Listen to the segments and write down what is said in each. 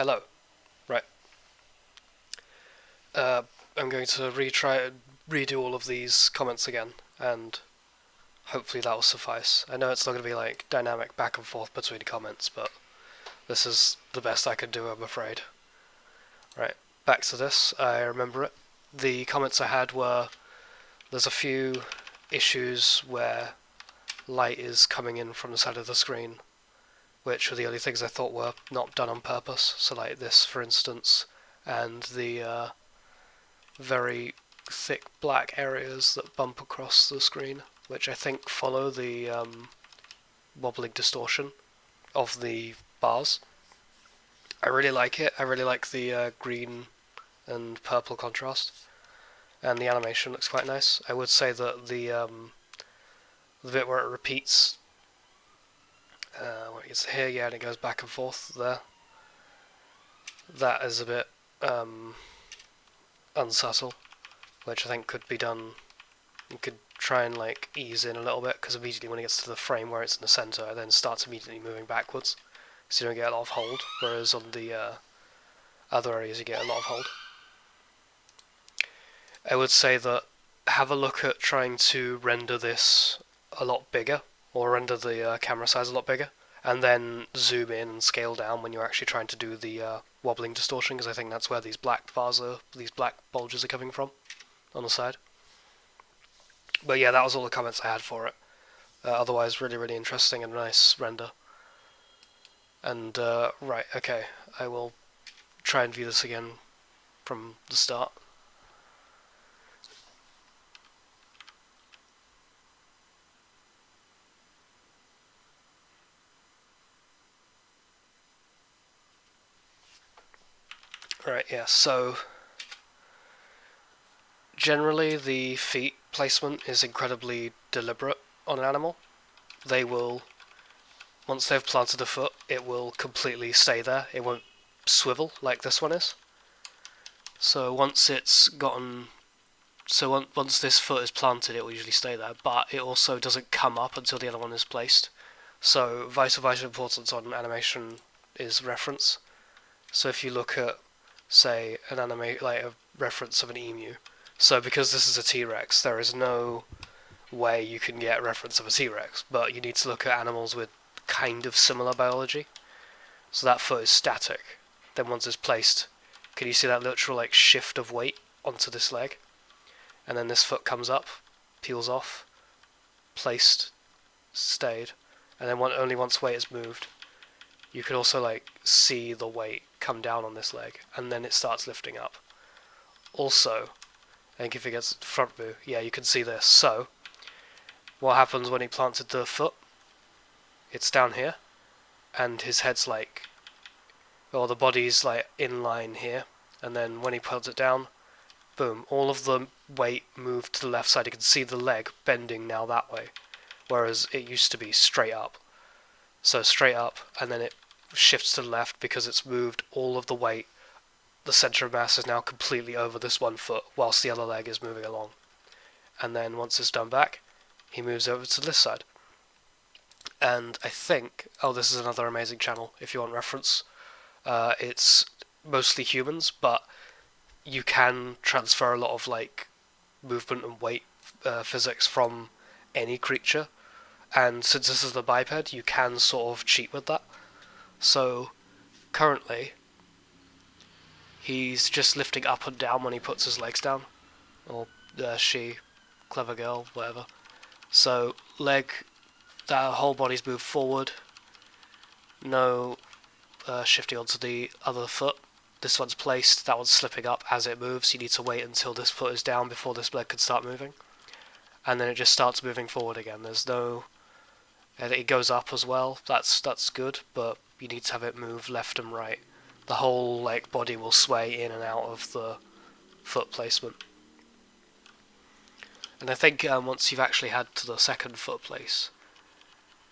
hello. Right. Uh, I'm going to redo all of these comments again, and hopefully that will suffice. I know it's not going to be like dynamic back and forth between comments, but this is the best I can do, I'm afraid. Right, back to this. I remember it. The comments I had were there's a few issues where light is coming in from the side of the screen, which were the only things I thought were not done on purpose. So like this, for instance, and the very thick black areas that bump across the screen, which I think follow the wobbling distortion of the bars. I really like it. I really like the green and purple contrast, and the animation looks quite nice. I would say that the bit where it repeats, when it gets here, yeah, and it goes back and forth there, that is a bit unsubtle, which I think could be done. You could try and like ease in a little bit, because immediately when it gets to the frame where it's in the center, it then starts immediately moving backwards, so you don't get a lot of hold, whereas on the other areas you get a lot of hold. I would say that have a look at trying to render this a lot bigger, or render the camera size a lot bigger, and then zoom in and scale down when you're actually trying to do the wobbling distortion, because I think that's where these black bars are, these black bulges are coming from on the side. But yeah, that was all the comments I had for it. Otherwise, really, really interesting and nice render. And right, okay, I will try and view this again from the start. Right, yeah, so generally the feet placement is incredibly deliberate on an animal. They will, once they've planted a foot, it will completely stay there. It won't swivel like this one is. So once it's gotten, once this foot is planted, it will usually stay there, but it also doesn't come up until the other one is placed. So vital importance on animation is reference. So if you look at, say, like a reference of an emu, so because this is a T-Rex, there is no way you can get reference of a T-Rex, but you need to look at animals with kind of similar biology. So that foot is static. Then once it's placed, can you see that literal like shift of weight onto this leg? And then this foot comes up, peels off, placed, stayed, and then only once weight is moved, you can also like see the weight come down on this leg, and then it starts lifting up. Also, I think if it gets front view, yeah, you can see this. So, what happens when he planted the foot? It's down here, and his head's like, well, the body's like in line here, and then when he puts it down, boom, all of the weight moved to the left side. You can see the leg bending now that way, whereas it used to be straight up. So straight up, and then it shifts to the left because it's moved all of the weight. The center of mass is now completely over this one foot, whilst the other leg is moving along. And then once it's done back, he moves over to this side. And I think, oh, this is another amazing channel if you want reference. It's mostly humans, but you can transfer a lot of like movement and weight physics from any creature. And since this is the biped, you can sort of cheat with that. So currently, he's just lifting up and down when he puts his legs down, or she, clever girl, whatever. So leg, that whole body's moved forward. No shifting onto the other foot. This one's placed, that one's slipping up as it moves. You need to wait until this foot is down before this leg can start moving. And then it just starts moving forward again. There's no... It goes up as well, that's good, but you need to have it move left and right. The whole like body will sway in and out of the foot placement. And I think once you've actually had to the second foot place,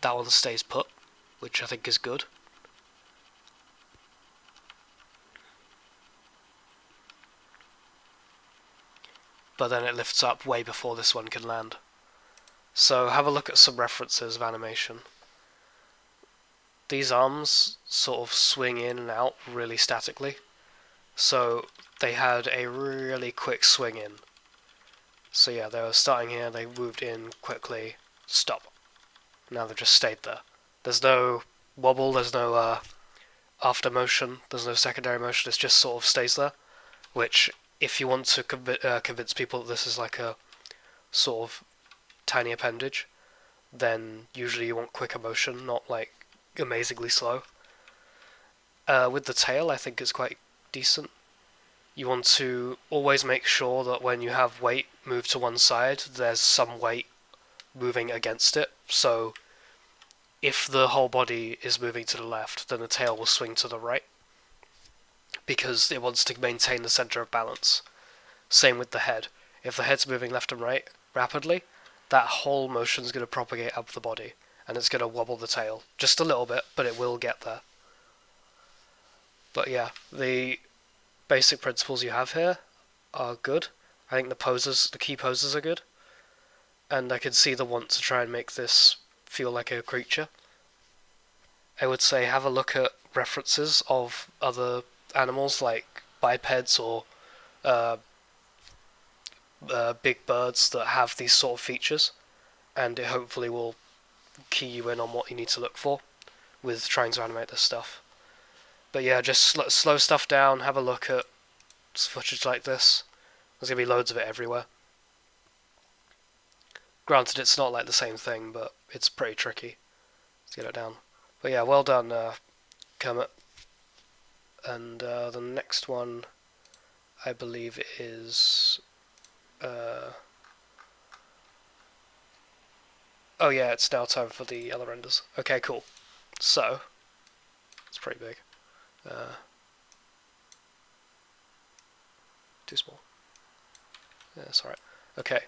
that one stays put, which I think is good. But then it lifts up way before this one can land. So have a look at some references of animation. these arms sort of swing in and out really statically. So they had a really quick swing in. So yeah, they were starting here, they moved in quickly, stop. Now they've just stayed there. There's no wobble, there's no after motion, there's no secondary motion, it just sort of stays there. Which, if you want to convince people that this is like a sort of tiny appendage, then usually you want quicker motion, not like amazingly slow. With the tail, I think it's quite decent. You want to always make sure that when you have weight move to one side, there's some weight moving against it. So if the whole body is moving to the left, then the tail will swing to the right, because it wants to maintain the center of balance. Same with the head. If the head's moving left and right rapidly, that whole motion is going to propagate up the body, and it's going to wobble the tail. Just a little bit, but it will get there. But yeah, the basic principles you have here are good. I think the key poses are good. And I can see the want to try and make this feel like a creature. I would say have a look at references of other animals like bipeds or big birds that have these sort of features, and it hopefully will key you in on what you need to look for with trying to animate this stuff. But yeah, just slow stuff down, have a look at footage like this. There's going to be loads of it everywhere. Granted, it's not like the same thing, but it's pretty tricky to get it down. But yeah, well done, Kermit. And the next one, I believe, is... oh yeah, it's now time for the other renders. Okay, cool. So, it's pretty big. Too small. Yeah, that's alright. Okay.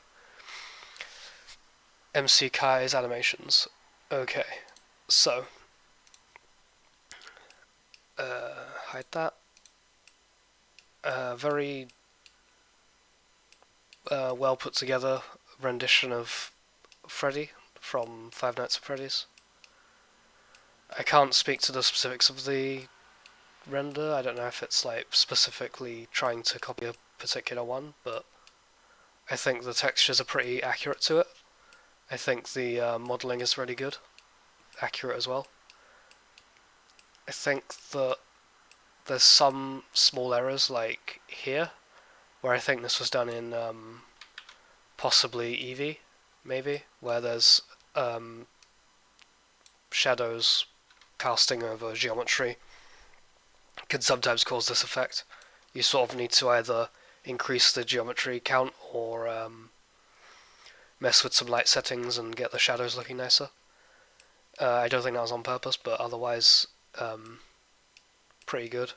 MC Kai's animations. Okay, so hide that. Very well put together rendition of Freddy from Five Nights at Freddy's. I can't speak to the specifics of the render. I don't know if it's like specifically trying to copy a particular one, but I think the textures are pretty accurate to it. I think the modelling is really good, accurate as well. I think that there's some small errors like here, where I think this was done in possibly Eevee, maybe, where there's shadows casting over geometry can sometimes cause this effect. You sort of need to either increase the geometry count or mess with some light settings and get the shadows looking nicer. I don't think that was on purpose, but otherwise pretty good.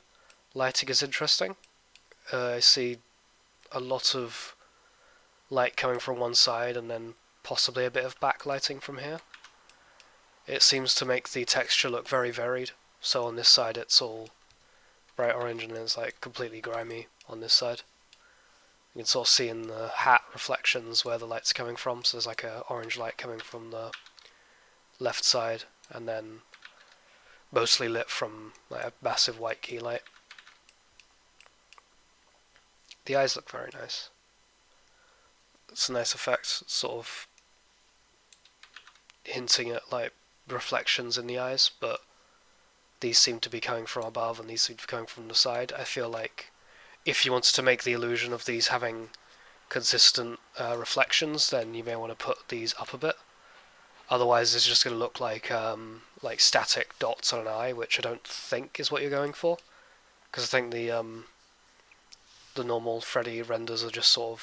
Lighting is interesting. I see a lot of light coming from one side and then possibly a bit of backlighting from here. It seems to make the texture look very varied. So on this side it's all bright orange and then it's like completely grimy on this side. You can sort of see in the hat reflections where the light's coming from, so there's like a orange light coming from the left side and then mostly lit from like a massive white key light. The eyes look very nice. It's a nice effect, sort of hinting at like reflections in the eyes, but these seem to be coming from above and these seem to be coming from the side. I feel like if you wanted to make the illusion of these having consistent reflections, then you may want to put these up a bit. Otherwise it's just going to look like static dots on an eye, which I don't think is what you're going for. Because I think the normal Freddy renders are just sort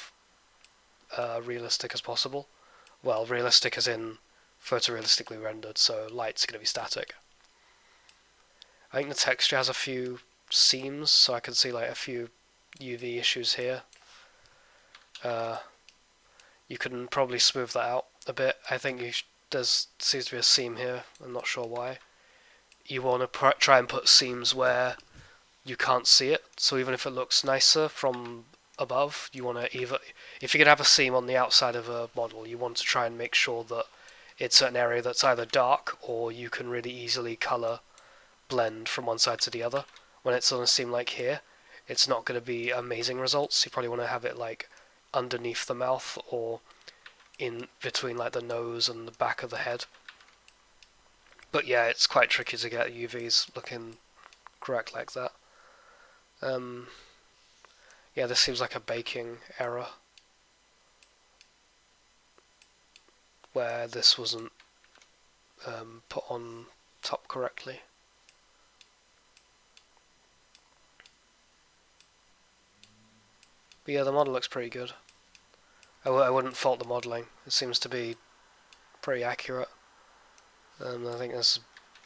of realistic as possible. Well, realistic as in photorealistically rendered, so light's going to be static. I think the texture has a few seams, so I can see like a few UV issues here. You can probably smooth that out a bit. I think there seems to be a seam here, I'm not sure why. You want to try and put seams where you can't see it, so even if it looks nicer from above, you want to either, if you're going to have a seam on the outside of a model, you want to try and make sure that it's an area that's either dark or you can really easily colour blend from one side to the other. When it's on a seam like here, it's not going to be amazing results. You probably want to have it like underneath the mouth or in between like the nose and the back of the head. But yeah, it's quite tricky to get UVs looking correct like that. Yeah, this seems like a baking error where this wasn't put on top correctly. But yeah, the model looks pretty good. I wouldn't fault the modelling. It seems to be pretty accurate. I think there's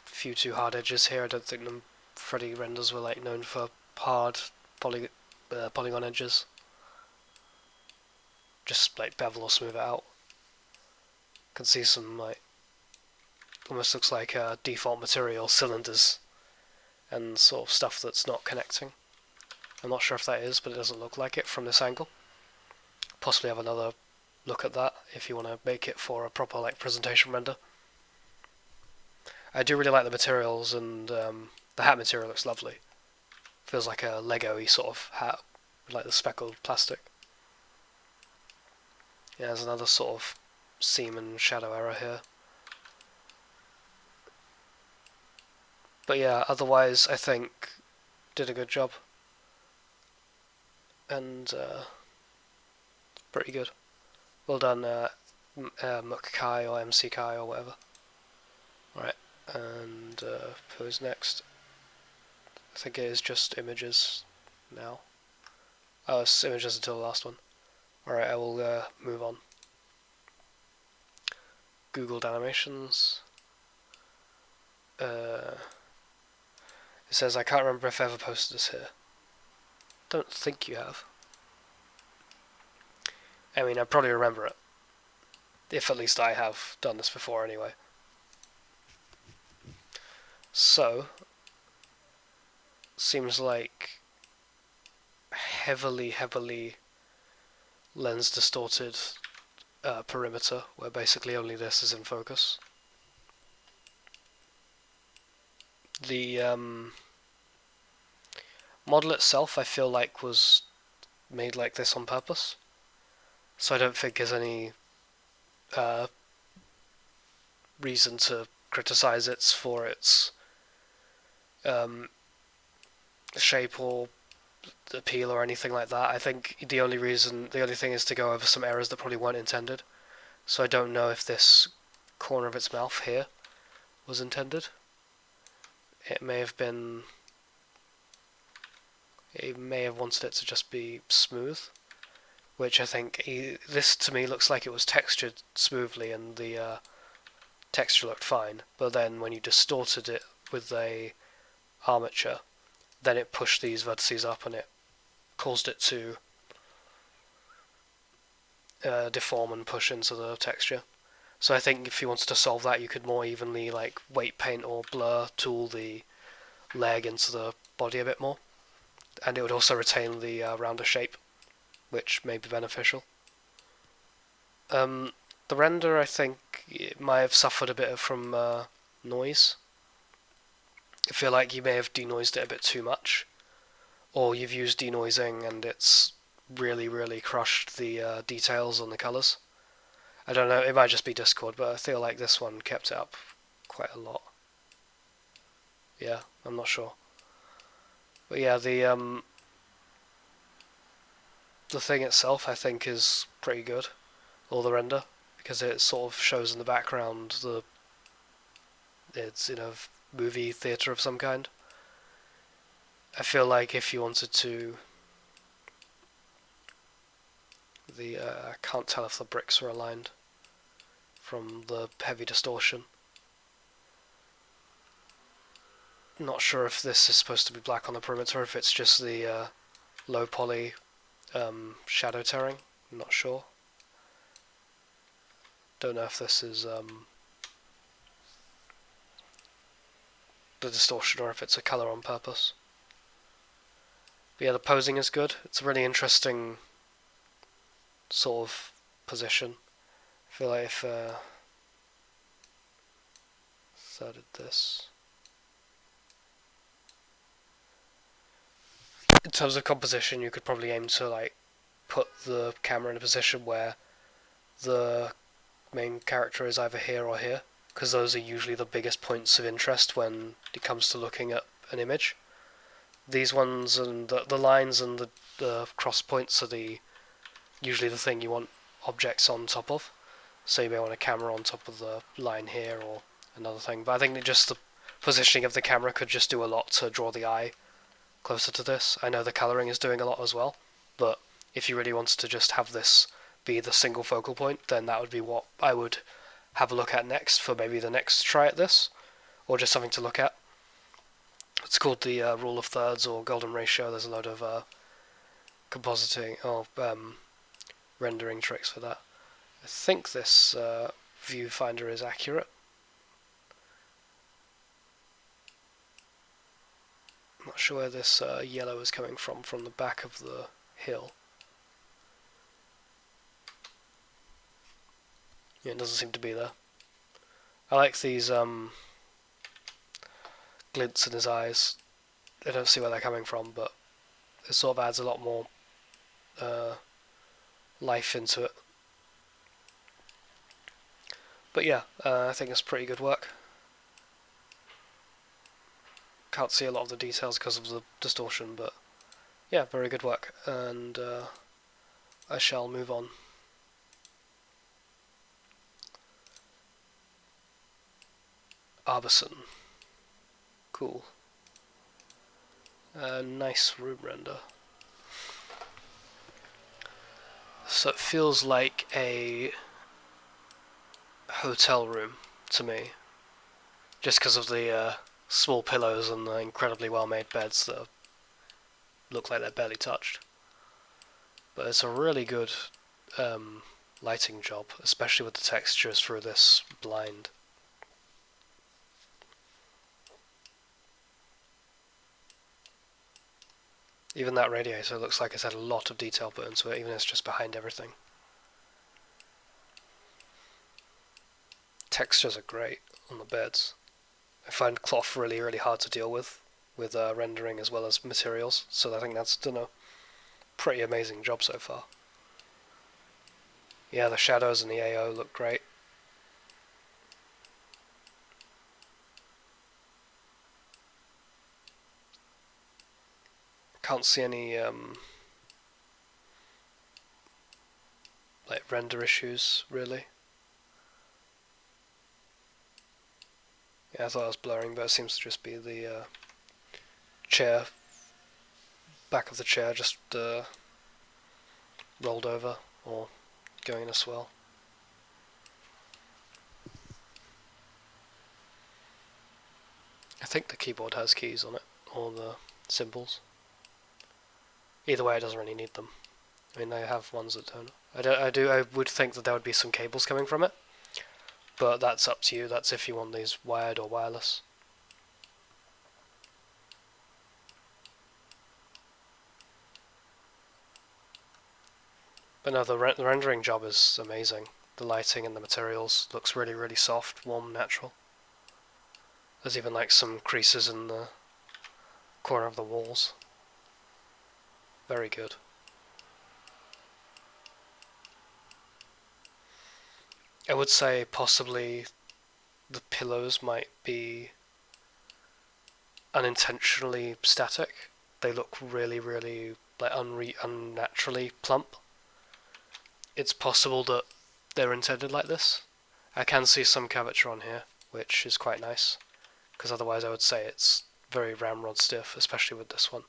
a few too hard edges here. I don't think the Freddy renders were like known for hard polygon edges. Just like bevel or smooth it out. Can see some like almost looks like default material cylinders and sort of stuff that's not connecting. I'm not sure if that is, but it doesn't look like it from this angle. Possibly have another look at that if you want to make it for a proper like presentation render. I do really like the materials, and the hat material looks lovely. Feels like a Lego-y sort of hat, like the speckled plastic. Yeah, there's another sort of seam and shadow error here. But yeah, otherwise I think did a good job. And pretty good. Well done, Muk Kai or MC Kai or whatever. Right, and who's next? I think it is just images now. Oh, it's images until the last one. Alright, I will move on. Googled animations. It says, I can't remember if I ever posted this here. Don't think you have. I mean, I probably remember it. If at least I have done this before anyway. So, seems like heavily lens distorted perimeter, where basically only this is in focus. The model itself I feel like was made like this on purpose, so I don't think there's any reason to criticize it for its shape or appeal or anything like that. I think the only thing is to go over some errors that probably weren't intended. So I don't know if this corner of its mouth here was intended. It may have been. It may have wanted it to just be smooth, which I think this to me looks like it was textured smoothly and the texture looked fine. But then when you distorted it with a armature, then it pushed these vertices up and it caused it to deform and push into the texture. So I think if you wanted to solve that, you could more evenly like weight paint or blur tool the leg into the body a bit more, and it would also retain the rounder shape, which may be beneficial. The render, I think, it might have suffered a bit from noise. I feel like you may have denoised it a bit too much, or you've used denoising and it's really crushed the details on the colours. I don't know, it might just be Discord, but I feel like this one kept it up quite a lot. Yeah, I'm not sure. But yeah, the thing itself I think is pretty good, or the render, because it sort of shows in the background it's in a movie theatre of some kind. I feel like if you wanted to, I can't tell if the bricks are aligned from the heavy distortion. Not sure if this is supposed to be black on the perimeter, or if it's just the low poly shadow tearing. I'm not sure. Don't know if this is the distortion or if it's a colour on purpose. But yeah, the posing is good. It's a really interesting sort of position. I feel like if I did this, in terms of composition, you could probably aim to like put the camera in a position where the main character is either here or here, because those are usually the biggest points of interest when it comes to looking at an image. These ones and the lines and the cross points are usually the thing you want objects on top of. So you may want a camera on top of the line here or another thing. But I think that just the positioning of the camera could just do a lot to draw the eye closer to this. I know the colouring is doing a lot as well, but if you really wanted to just have this be the single focal point, then that would be what I would have a look at next for maybe the next try at this, or just something to look at. It's called the rule of thirds or golden ratio. There's a lot of compositing or rendering tricks for that. I think this viewfinder is accurate. I'm not sure where this yellow is coming from the back of the hill. Yeah, it doesn't seem to be there. I like these glints in his eyes. I don't see where they're coming from, but it sort of adds a lot more life into it. But yeah, I think it's pretty good work. Can't see a lot of the details because of the distortion, but yeah, very good work, and I shall move on. Arbison. Cool. Nice room render. So it feels like a hotel room to me, just because of the small pillows and the incredibly well-made beds that look like they're barely touched. But it's a really good lighting job, especially with the textures through this blind. Even that radiator looks like it's had a lot of detail put into it, even if it's just behind everything. Textures are great on the beds. I find cloth really, really hard to deal with rendering as well as materials, so I think that's done a pretty amazing job so far. Yeah, the shadows and the AO look great. Can't see any like render issues really. Yeah, I thought I was blurring, but it seems to just be the chair, back of the chair just rolled over or going in a swell. I think the keyboard has keys on it, or the symbols. Either way, it doesn't really need them. I mean, they have ones that don't. I would think that there would be some cables coming from it, but that's up to you. That's if you want these wired or wireless. But no, the rendering job is amazing. The lighting and the materials looks really, really soft, warm, natural. There's even like some creases in the corner of the walls. Very good. I would say possibly the pillows might be unintentionally static. They look really, really like unnaturally plump. It's possible that they're intended like this. I can see some curvature on here, which is quite nice, because otherwise I would say it's very ramrod stiff, especially with this one.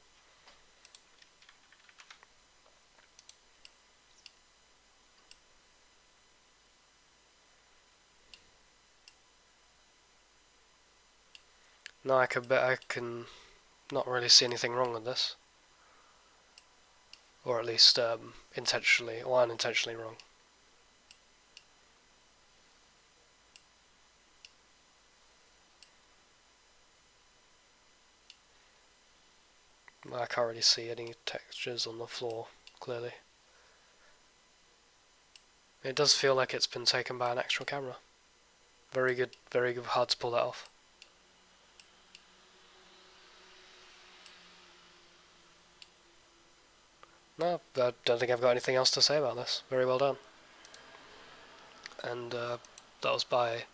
No, I can not really see anything wrong with this. Or at least intentionally or unintentionally wrong. I can't really see any textures on the floor, clearly. It does feel like it's been taken by an actual camera. Very good, hard to pull that off. No, I don't think I've got anything else to say about this. Very well done. And that was by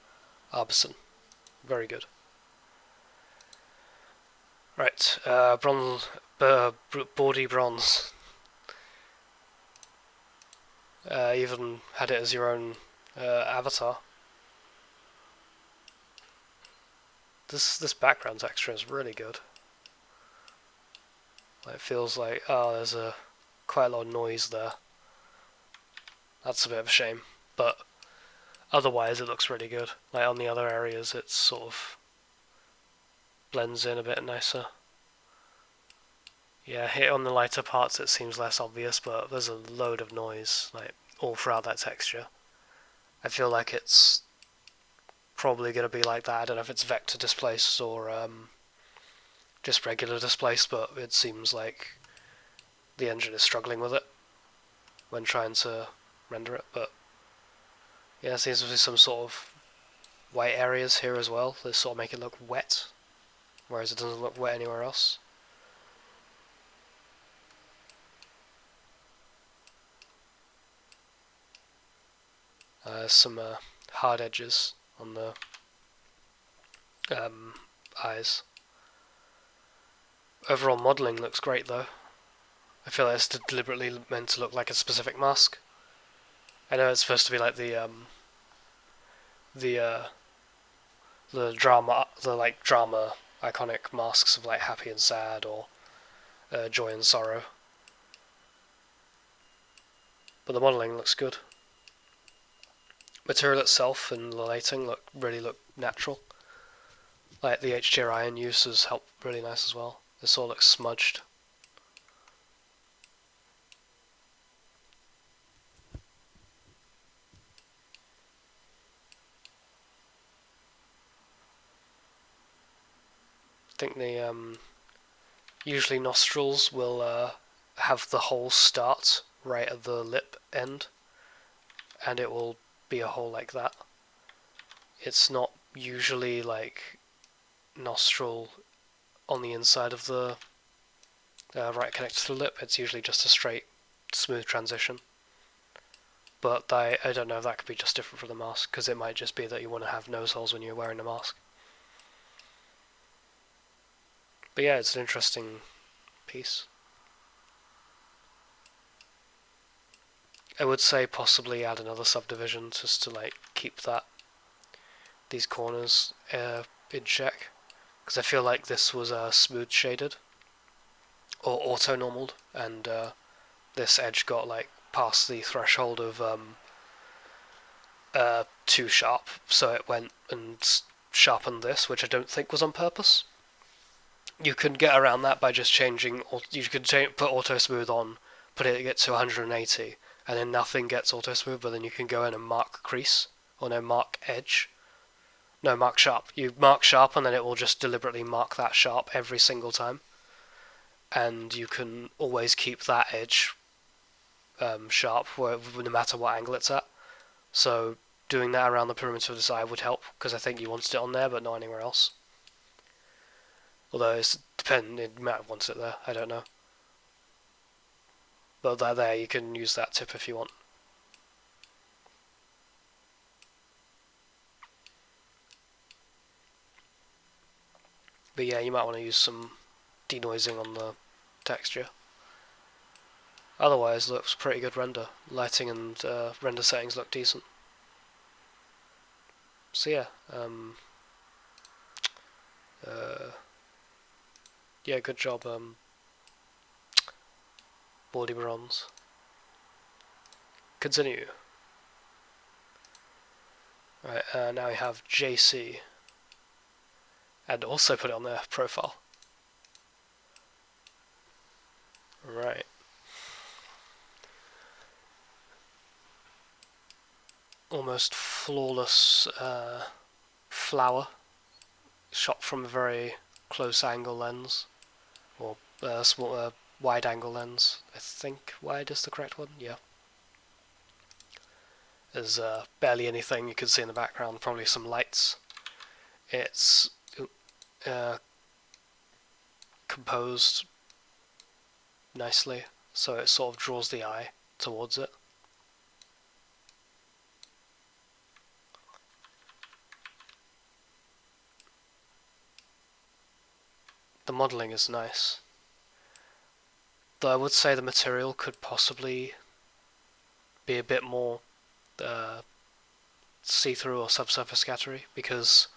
Arbison. Very good. Right, Bawdy Bronze. Even had it as your own avatar. This background texture is really good. It feels like, oh, there's quite a lot of noise there. That's a bit of a shame, but otherwise it looks really good. Like on the other areas, it sort of blends in a bit nicer. Yeah, hit on the lighter parts it seems less obvious, but there's a load of noise like all throughout that texture. I feel like it's probably going to be like that. I don't know if it's vector displaced or just regular displaced, but it seems like the engine is struggling with it when trying to render it. But yeah, there seems to be some sort of white areas here as well that sort of make it look wet, whereas it doesn't look wet anywhere else. Some hard edges on the eyes. Overall modelling looks great though. I feel like it's deliberately meant to look like a specific mask. I know it's supposed to be like the drama, drama iconic masks of like happy and sad or joy and sorrow. But the modelling looks good. Material itself and the lighting really look natural. Like the HDR iron use has helped really nice as well. This all looks smudged. I think the usually nostrils will have the hole start right at the lip end, and it will be a hole like that. It's not usually like nostril on the inside of the right connected to the lip. It's usually just a straight, smooth transition. But I don't know if that could be just different for the mask, because it might just be that you want to have nose holes when you're wearing a mask. But yeah, it's an interesting piece. I would say possibly add another subdivision just to like keep these corners in check, because I feel like this was smooth shaded or auto normaled, and this edge got like past the threshold of too sharp, so it went and sharpened this, which I don't think was on purpose. You can get around that by just changing. You could put auto smooth on, get to 180, and then nothing gets auto smooth. But then you can go in and mark crease, or no, mark edge. No, mark sharp. You mark sharp, and then it will just deliberately mark that sharp every single time. And you can always keep that edge sharp, no matter what angle it's at. So doing that around the perimeter of the eye would help, because I think you wanted it on there, but not anywhere else. Although it might have wanted it there, I don't know. But there, you can use that tip if you want. But yeah, you might want to use some denoising on the texture. Otherwise, looks pretty good render. Lighting and render settings look decent. So yeah, yeah, good job, Bawdy Bronze. Continue. Right, now we have JC. And also put it on their profile. Right. Almost flawless flower, shot from a very close angle lens, or small wide angle lens. I think wide is the correct one. Yeah. There's barely anything you can see in the background. Probably some lights. It's composed nicely. so it sort of draws the eye towards it. The modelling is nice, though I would say the material could possibly be a bit more see-through or subsurface scattery, because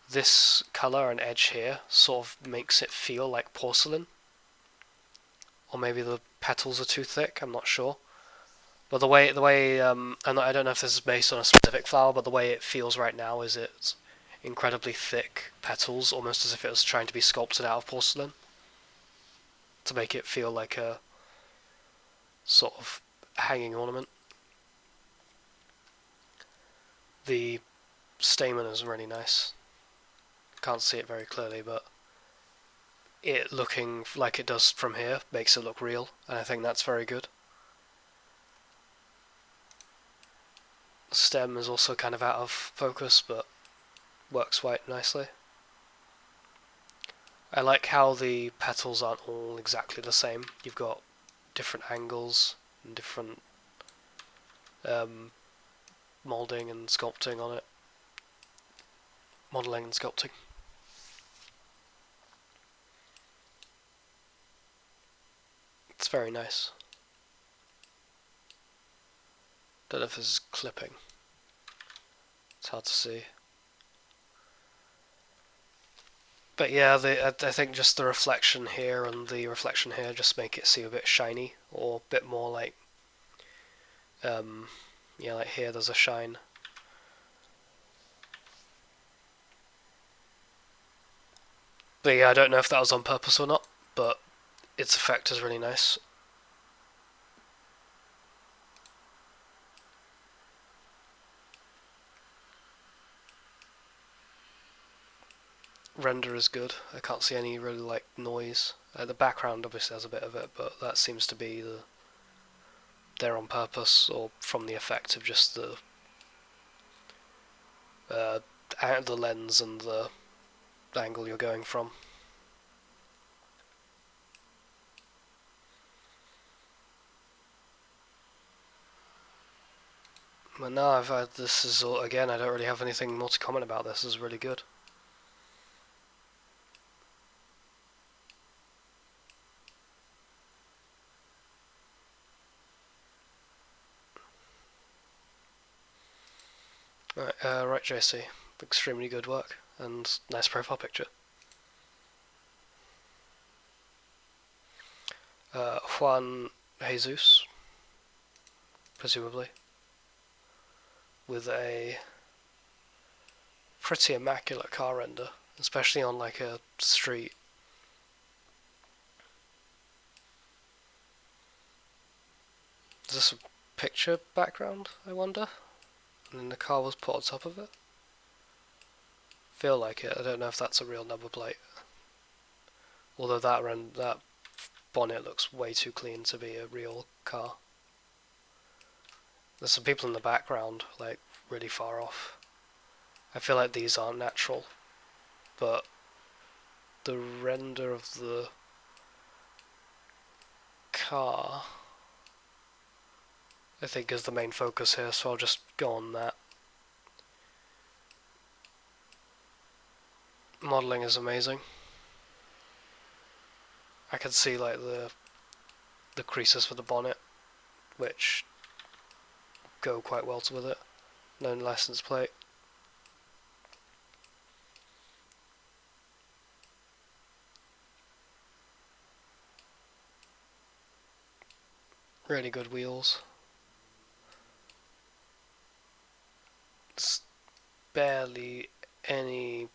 this colour and edge here sort of makes it feel like porcelain. Or maybe the petals are too thick, I'm not sure. But the way I don't know if this is based on a specific flower, but the way it feels right now is it's incredibly thick petals, almost as if it was trying to be sculpted out of porcelain, to make it feel like a sort of hanging ornament. The stamen is really nice. Can't see it very clearly, but it looking like it does from here makes it look real, and I think that's very good. The stem is also kind of out of focus, but works quite nicely. I like how the petals aren't all exactly the same. You've got different angles and different moulding and sculpting on it. Modelling and sculpting. It's very nice. Don't know if this is clipping. It's hard to see. But yeah, I think just the reflection here and the reflection here just make it seem a bit shiny, or a bit more like, yeah, like here there's a shine. But yeah, I don't know if that was on purpose or not, but its effect is really nice. Render is good. I can't see any really like noise. The background obviously has a bit of it, but that seems to be there on purpose, or from the effect of just the lens and the angle you're going from. But now I've had this is all, again, I don't really have anything more to comment about. This is really good. Right, JC. Extremely good work and nice profile picture. Juan Jesus, presumably, with a pretty immaculate car render, especially on like a street. Is this a picture background, I wonder? And then the car was put on top of it? Feel like it. I don't know if that's a real number plate. Although that bonnet looks way too clean to be a real car. There's some people in the background, like really far off. I feel like these aren't natural, but the render of the car, I think, is the main focus here, so I'll just go on that. Modelling is amazing. I can see like the creases for the bonnet, which go quite well with it. No license plate. Really good wheels. It's barely any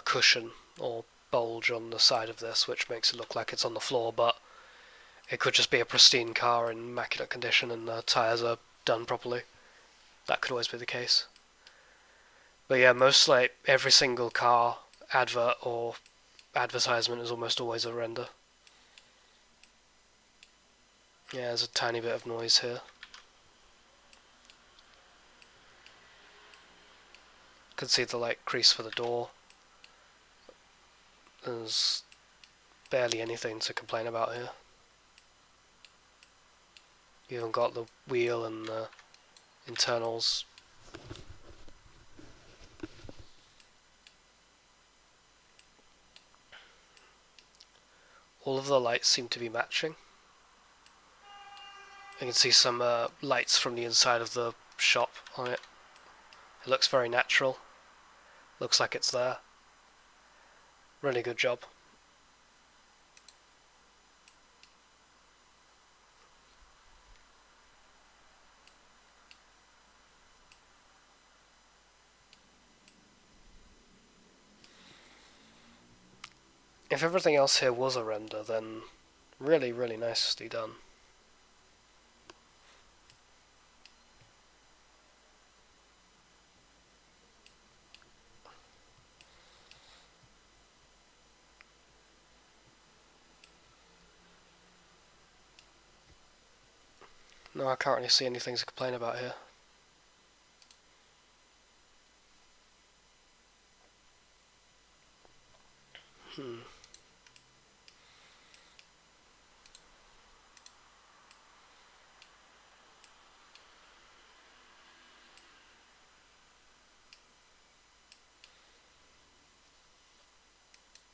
cushion or bulge on the side of this, which makes it look like it's on the floor, but it could just be a pristine car in immaculate condition and the tyres are done properly. That could always be the case. But yeah, most like every single car advert or advertisement is almost always a render. Yeah, there's a tiny bit of noise here. You can see the like crease for the door. There's barely anything to complain about here. You even got the wheel and the internals. All of the lights seem to be matching. You can see some lights from the inside of the shop on it. It looks very natural. Looks like it's there. Really good job. If everything else here was a render, then really, really nicely done. No, I can't really see anything to complain about here.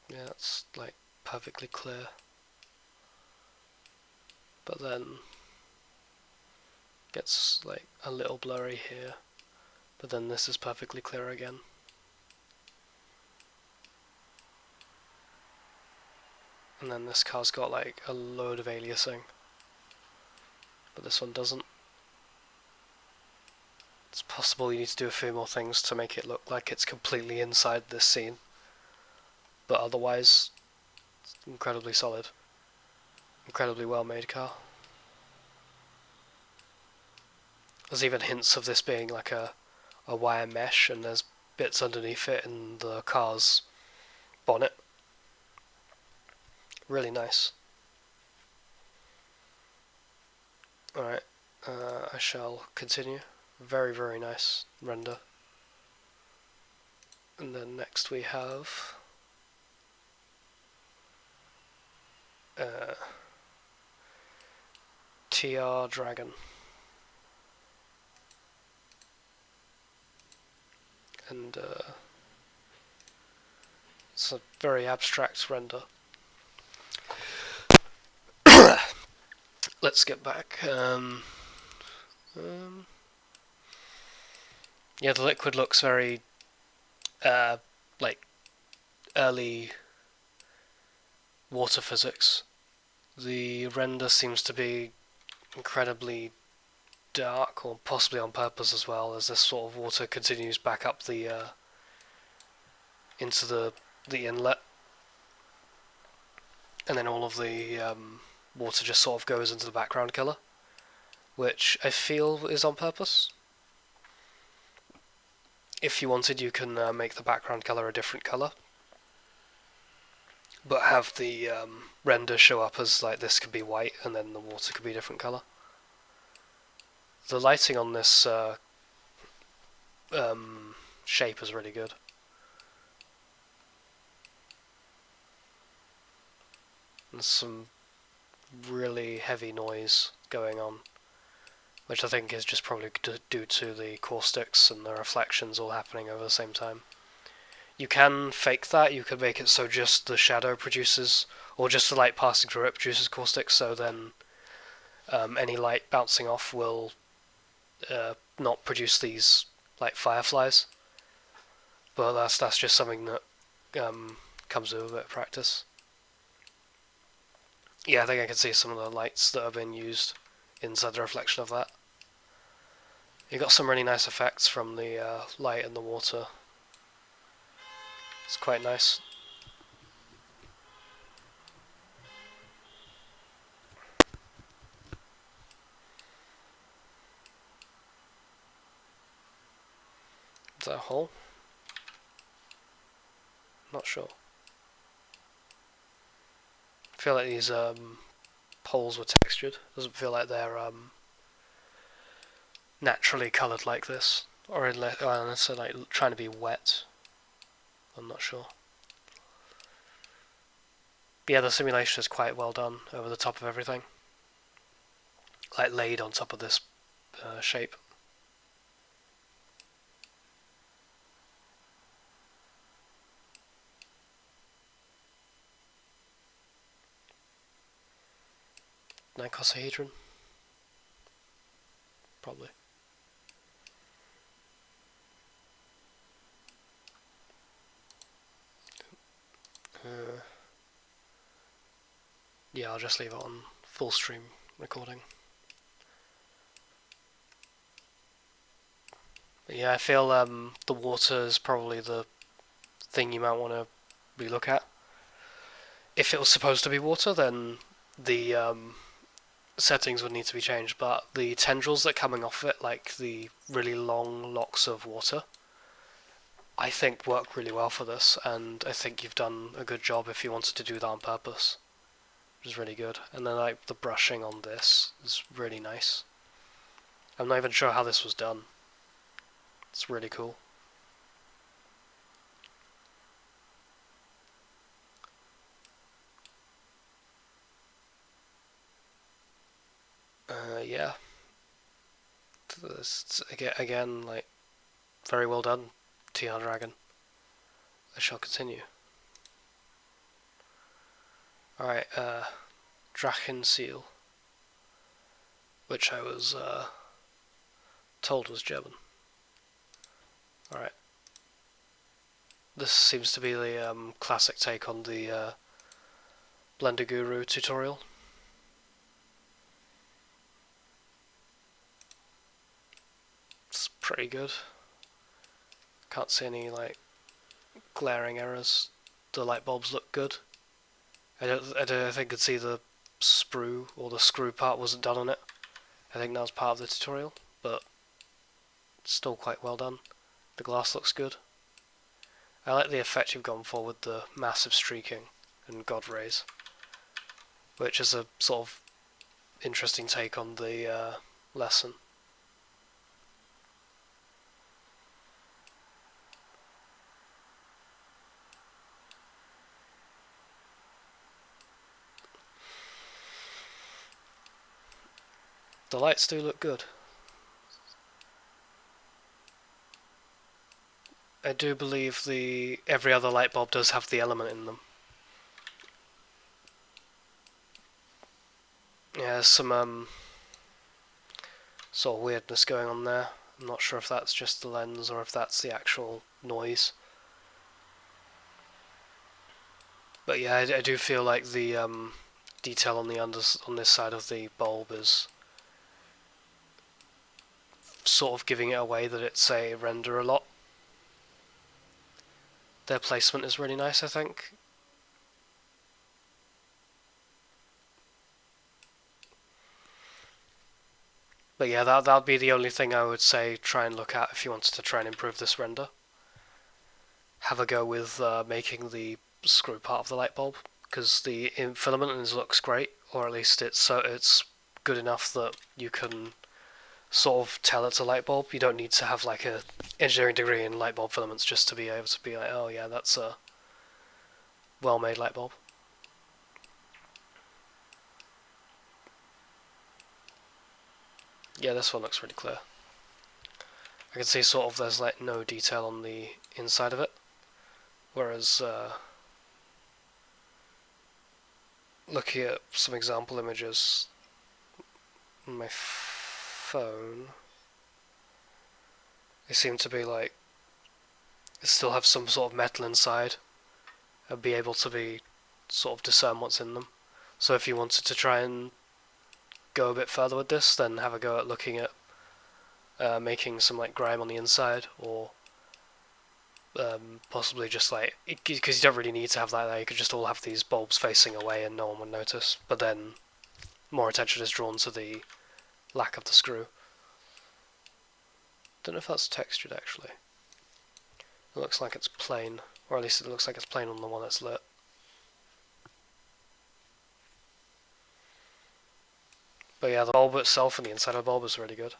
Yeah, it's like perfectly clear. But then gets like a little blurry here. But then this is perfectly clear again. And then this car's got like a load of aliasing. But this one doesn't. It's possible you need to do a few more things to make it look like it's completely inside this scene. But otherwise, it's incredibly solid. Incredibly well made car. There's even hints of this being like a wire mesh, and there's bits underneath it in the car's bonnet. Really nice. Alright, I shall continue. Very, very nice render. And then next we have TR Dragon. And it's a very abstract render. Let's get back. Yeah, the liquid looks very like early water physics. The render seems to be incredibly dark, or possibly on purpose as well, as this sort of water continues back up the into the inlet, and then all of the water just sort of goes into the background color, which I feel is on purpose. If you wanted, you can make the background color a different color, but have the render show up as like this could be white and then the water could be a different color. The lighting on this shape is really good. There's some really heavy noise going on, which I think is just probably due to the caustics and the reflections all happening over the same time. You can fake that, you could make it so just the shadow produces, or just the light passing through it produces caustics, so then any light bouncing off will not produce these like fireflies. But that's just something that comes with a bit of practice. Yeah, I think I can see some of the lights that have been used inside the reflection of that. You got some really nice effects from the light and the water. It's quite nice. Is that a hole? Not sure. I feel like these poles were textured. Doesn't feel like they're naturally coloured like this, or unless they're like trying to be wet. I'm not sure. But yeah, the simulation is quite well done over the top of everything. like laid on top of this shape. Icosahedron? Probably. Yeah, I'll just leave it on full stream recording. But yeah, I feel the water is probably the thing you might want to relook at. If it was supposed to be water, then the settings would need to be changed, but the tendrils that are coming off it, like the really long locks of water, I think work really well for this, and I think you've done a good job if you wanted to do that on purpose. Which is really good. And then like the brushing on this is really nice. I'm not even sure how this was done. It's really cool. Yeah. This, again, like, very well done, TR Dragon. I shall continue. Alright, Drachen Seal, which I was told was German. Alright. This seems to be the classic take on the Blender Guru tutorial. It's pretty good. Can't see any like glaring errors. The light bulbs look good. I don't think I could see the sprue or the screw part wasn't done on it. I think that was part of the tutorial, but it's still quite well done. The glass looks good. I like the effect you've gone for with the massive streaking and God rays, which is a sort of interesting take on the lesson. The lights do look good. I do believe every other light bulb does have the element in them. Yeah, there's some sort of weirdness going on there. I'm not sure if that's just the lens or if that's the actual noise. But yeah, I do feel like the detail on this side of the bulb is sort of giving it away that it's a render a lot. Their placement is really nice, I think. But yeah, that'd be the only thing I would say try and look at if you wanted to try and improve this render. Have a go with making the screw part of the light bulb, because the filament looks great, or at least it's good enough that you can sort of tell it's a light bulb. You don't need to have like a engineering degree in light bulb filaments just to be able to be like, oh yeah, that's a well-made light bulb. Yeah, this one looks really clear. I can see sort of there's like no detail on the inside of it, whereas looking at some example images on my phone, they seem to be like still have some sort of metal inside and be able to be sort of discern what's in them. So if you wanted to try and go a bit further with this, then have a go at looking at making some like grime on the inside, or possibly just like, because you don't really need to have that there, you could just all have these bulbs facing away and no one would notice, but then more attention is drawn to the lack of the screw. Don't know if that's textured actually. It looks like it's plain, or at least it looks like it's plain on the one that's lit. But yeah, the bulb itself and the inside of the bulb is really good.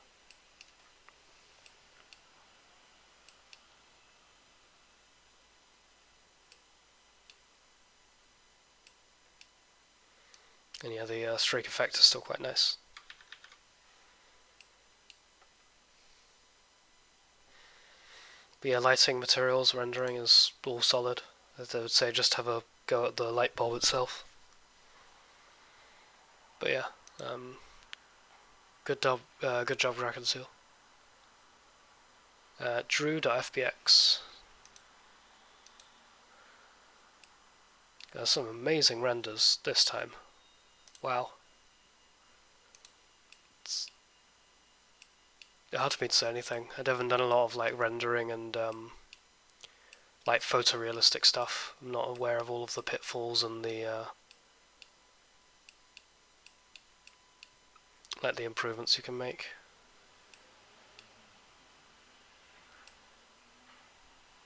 And yeah, the streak effect is still quite nice. But yeah, lighting, materials, rendering is all solid. I would say just have a go at the light bulb itself. But yeah, good job, Dragonsteel. Drew.fbx. There's some amazing renders this time. Wow. It's hard for me to say anything. I haven't done a lot of like rendering and like photorealistic stuff. I'm not aware of all of the pitfalls and the like the improvements you can make.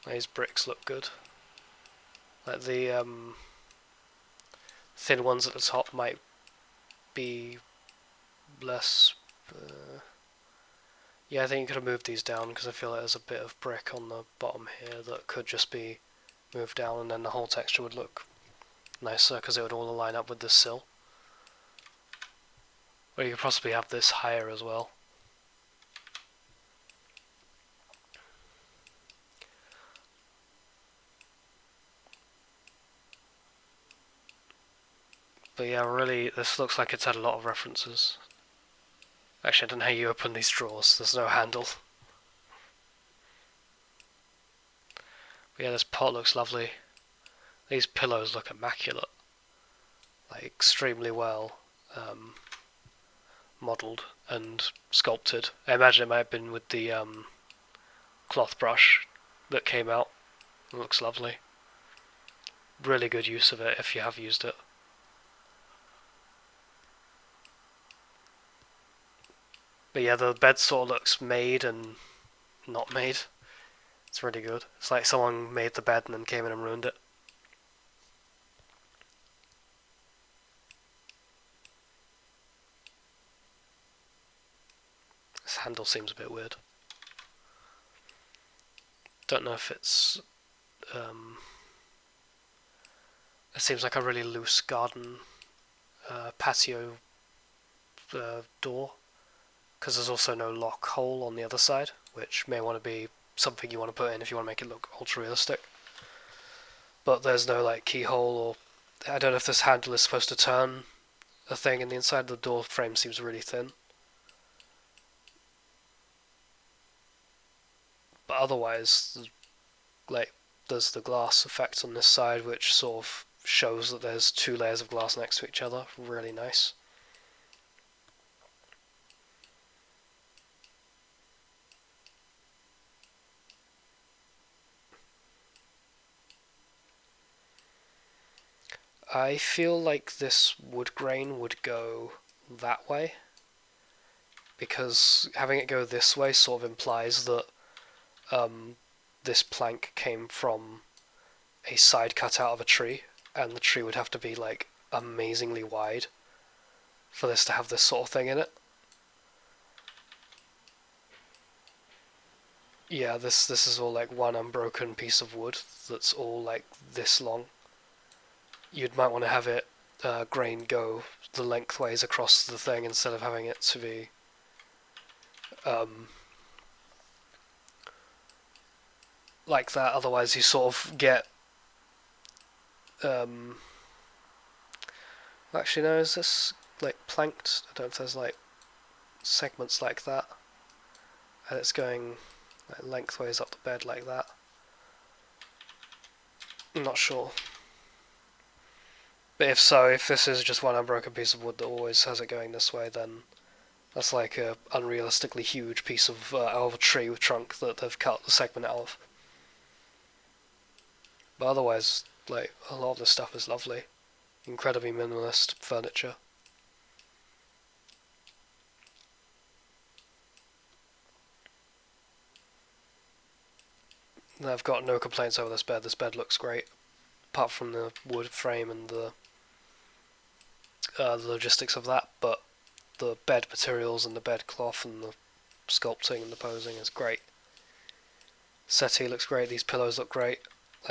These bricks look good. Like the thin ones at the top might be less. Yeah, I think you could have moved these down because I feel like there's a bit of brick on the bottom here that could just be moved down, and then the whole texture would look nicer because it would all align up with the sill. Or you could possibly have this higher as well. But yeah, really, this looks like it's had a lot of references. Actually, I don't know how you open these drawers. There's no handle. But yeah, this pot looks lovely. These pillows look immaculate. Like, extremely well modelled and sculpted. I imagine it might have been with the cloth brush that came out. It looks lovely. Really good use of it if you have used it. But yeah, the bed sort of looks made and not made. It's really good. It's like someone made the bed and then came in and ruined it. This handle seems a bit weird. Don't know if it's... it seems like a really loose garden patio door, because there's also no lock hole on the other side, which may want to be something you want to put in if you want to make it look ultra realistic. But there's no like keyhole, or I don't know if this handle is supposed to turn a thing, and the inside of the door frame seems really thin. But otherwise, like, there's the glass effect on this side, which sort of shows that there's two layers of glass next to each other. Really nice. I feel like this wood grain would go that way, because having it go this way sort of implies that this plank came from a side cut out of a tree, and the tree would have to be like amazingly wide for this to have this sort of thing in it. Yeah, this is all like one unbroken piece of wood that's all like this long. You might want to have it grain go the lengthways across the thing instead of having it to be like that. Otherwise, you sort of get actually, no, is this like planked? I don't know if there's like segments like that, and it's going like lengthways up the bed like that. I'm not sure. But if so, if this is just one unbroken piece of wood that always has it going this way, then that's like a unrealistically huge piece of out of a tree with trunk that they've cut the segment out of. But otherwise, like, a lot of this stuff is lovely. Incredibly minimalist furniture. And I've got no complaints over this bed. This bed looks great, apart from the wood frame and the logistics of that, but the bed materials and the bed cloth and the sculpting and the posing is great. Settee looks great, these pillows look great.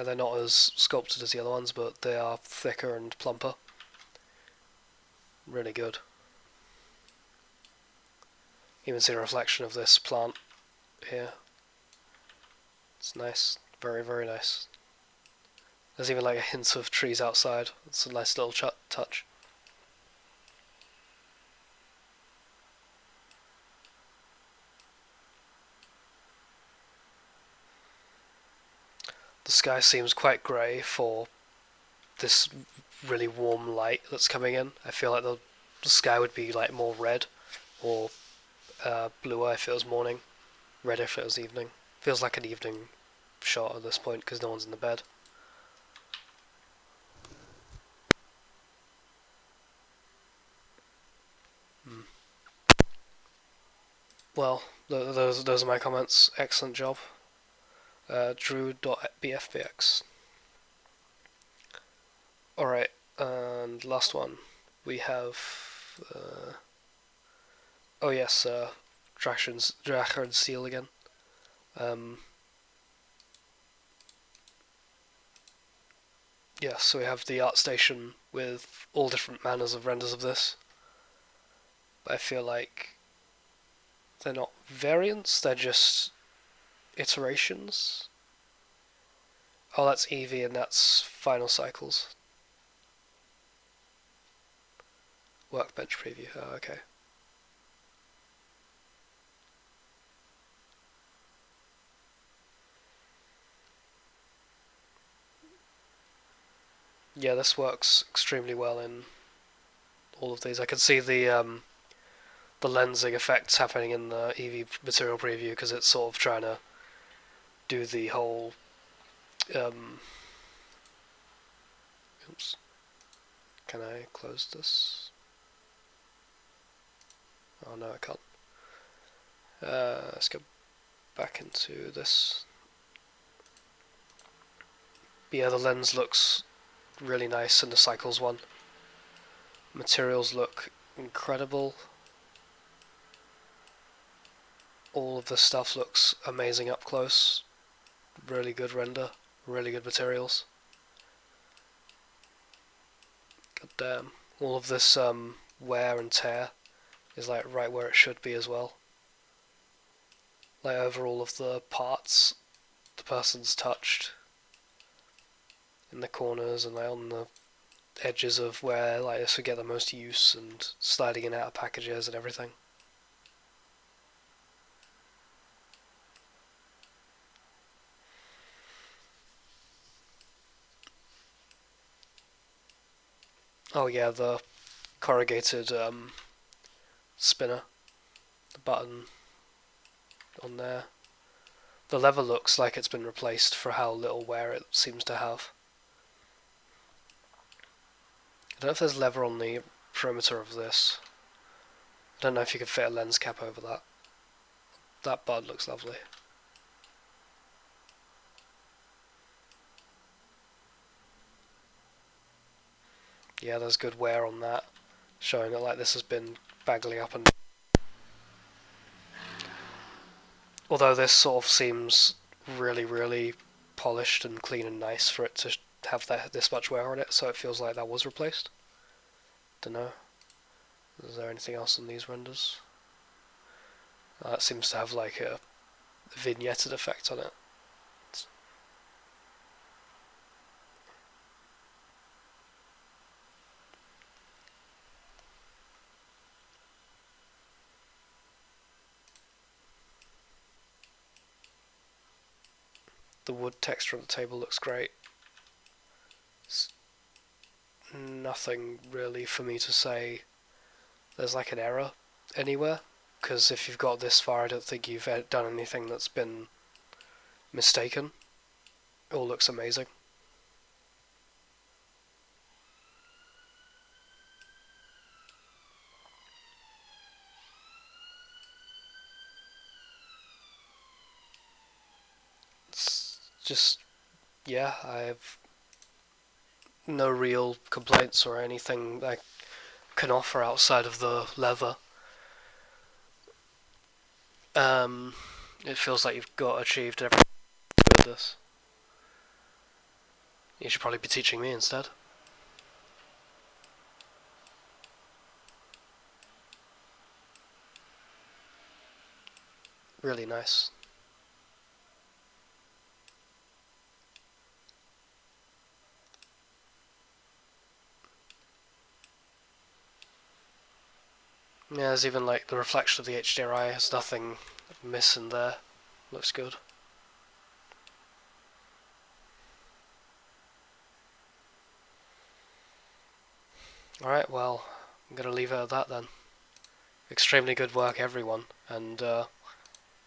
They're not as sculpted as the other ones, but they are thicker and plumper. Really good. Even see a reflection of this plant here. It's nice, very, very nice. There's even like a hint of trees outside. It's a nice little touch. The sky seems quite grey for this really warm light that's coming in. I feel like the sky would be like more red or bluer if it was morning, red if it was evening. Feels like an evening shot at this point because no one's in the bed. Well, those are my comments. Excellent job. Drew.bfbx. Alright, and last one. We have... oh yes, Drachard Seal again. Yeah, so we have the art station with all different manners of renders of this. But I feel like they're not variants, they're just iterations. Oh, that's Eevee and that's Final Cycles. Workbench preview, oh, okay. Yeah, this works extremely well in all of these. I can see the lensing effects happening in the Eevee material preview because it's sort of trying to do the whole oops. Can I close this? Oh no, I can't. Let's go back into this. But yeah, the lens looks really nice in the Cycles one. Materials look incredible. All of the stuff looks amazing up close. Really good render, really good materials. God damn. All of this wear and tear is like right where it should be as well. Like over all of the parts the person's touched. In the corners and like on the edges of where like this would get the most use and sliding in and out of packages and everything. Oh yeah, the corrugated spinner, the button on there. The lever looks like it's been replaced for how little wear it seems to have. I don't know if there's lever on the perimeter of this. I don't know if you could fit a lens cap over that. That bud looks lovely. Yeah, there's good wear on that, showing that like this has been baggling up and... Although this sort of seems really, really polished and clean and nice for it to have this much wear on it, so it feels like that was replaced. Dunno. Is there anything else in these renders? That seems to have like a vignetted effect on it. The wood texture on the table looks great. It's nothing really for me to say there's like an error anywhere, because if you've got this far I don't think you've done anything that's been mistaken. It all looks amazing. It's just, yeah, I have no real complaints or anything I can offer outside of the leather. It feels like you've got achieved everything with this. You should probably be teaching me instead. Really nice. Yeah, there's even like the reflection of the HDRI, there's nothing missing there. Looks good. Alright, well, I'm going to leave it at that then. Extremely good work, everyone, and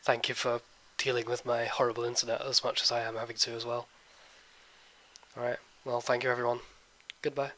thank you for dealing with my horrible internet as much as I am having to as well. Alright, well, thank you everyone. Goodbye.